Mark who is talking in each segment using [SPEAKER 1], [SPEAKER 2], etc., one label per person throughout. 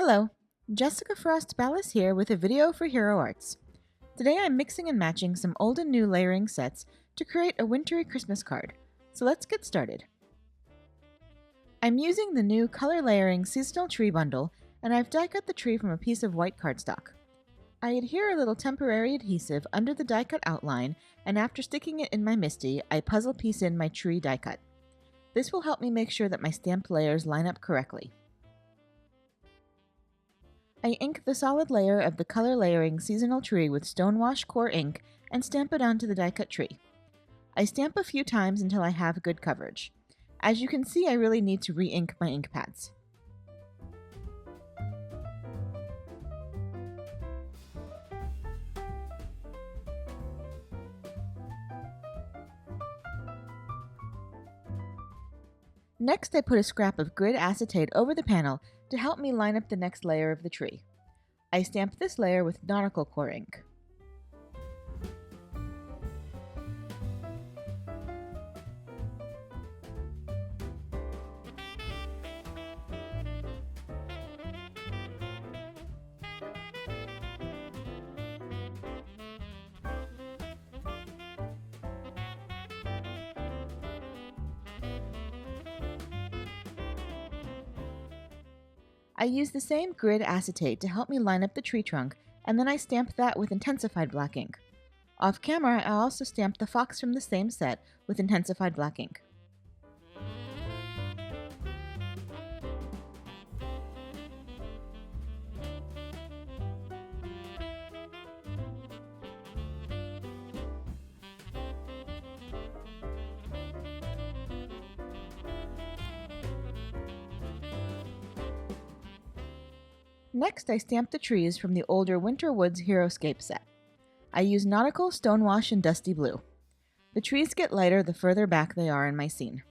[SPEAKER 1] Hello, Jessica frost-ballas here with a video for Hero Arts. Today I'm mixing and matching some old and new layering sets to create a wintry Christmas card, so let's get started. I'm using the new color layering seasonal tree bundle, and I've die cut the tree from a piece of white cardstock. I adhere a little temporary adhesive under the die cut outline, and after sticking it in my MISTI, I puzzle piece in my tree die cut. This will help me make sure that my stamped layers line up correctly. I ink the solid layer of the color layering seasonal tree with Stonewash Core ink and stamp it onto the die cut tree. I stamp a few times until I have good coverage. As you can see, I really need to re-ink my ink pads. Next, I put a scrap of grid acetate over the panel to help me line up the next layer of the tree. I stamp this layer with Nautical Core ink. I use the same grid acetate to help me line up the tree trunk, and then I stamp that with Intens-ified black ink. Off camera, I also stamped the fox from the same set with Intens-ified black ink. Next, I stamp the trees from the older Winter Woods HeroScape set. I use Nautical, Stonewash, and Dusty Blue. The trees get lighter the further back they are in my scene.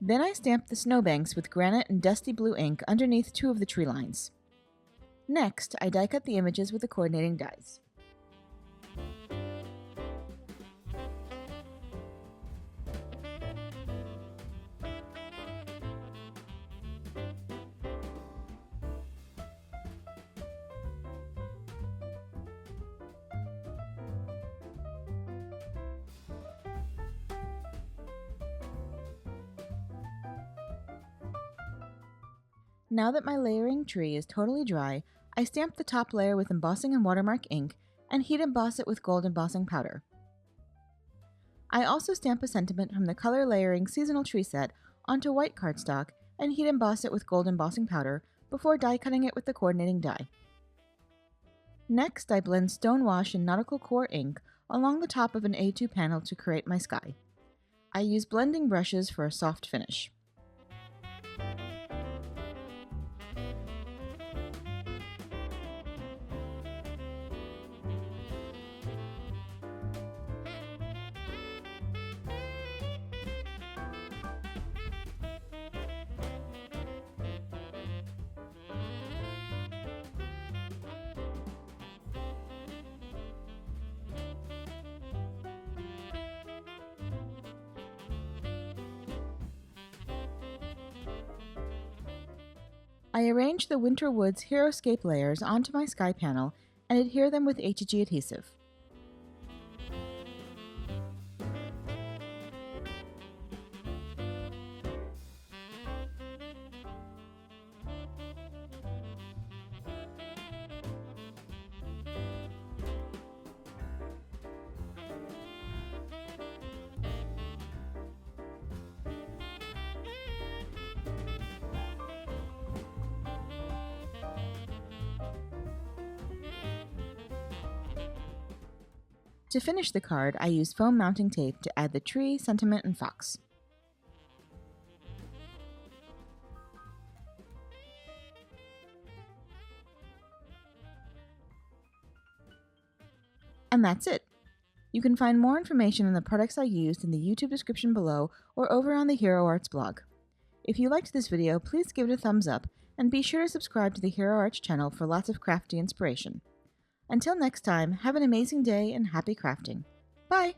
[SPEAKER 1] Then I stamp the snowbanks with Granite and Dusty Blue ink underneath two of the tree lines. Next, I die cut the images with the coordinating dies. Now that my layering tree is totally dry, I stamp the top layer with Embossing and Watermark ink and heat emboss it with gold embossing powder. I also stamp a sentiment from the color layering seasonal tree set onto white cardstock and heat emboss it with gold embossing powder before die cutting it with the coordinating die. Next, I blend Stonewash and Nautical Core ink along the top of an A2 panel to create my sky. I use blending brushes for a soft finish. I arrange the Winter Woods HeroScape layers onto my sky panel and adhere them with HG adhesive. To finish the card, I used foam mounting tape to add the tree, sentiment, and fox. And that's it! You can find more information on the products I used in the YouTube description below or over on the Hero Arts blog. If you liked this video, please give it a thumbs up, and be sure to subscribe to the Hero Arts channel for lots of crafty inspiration. Until next time, have an amazing day and happy crafting. Bye!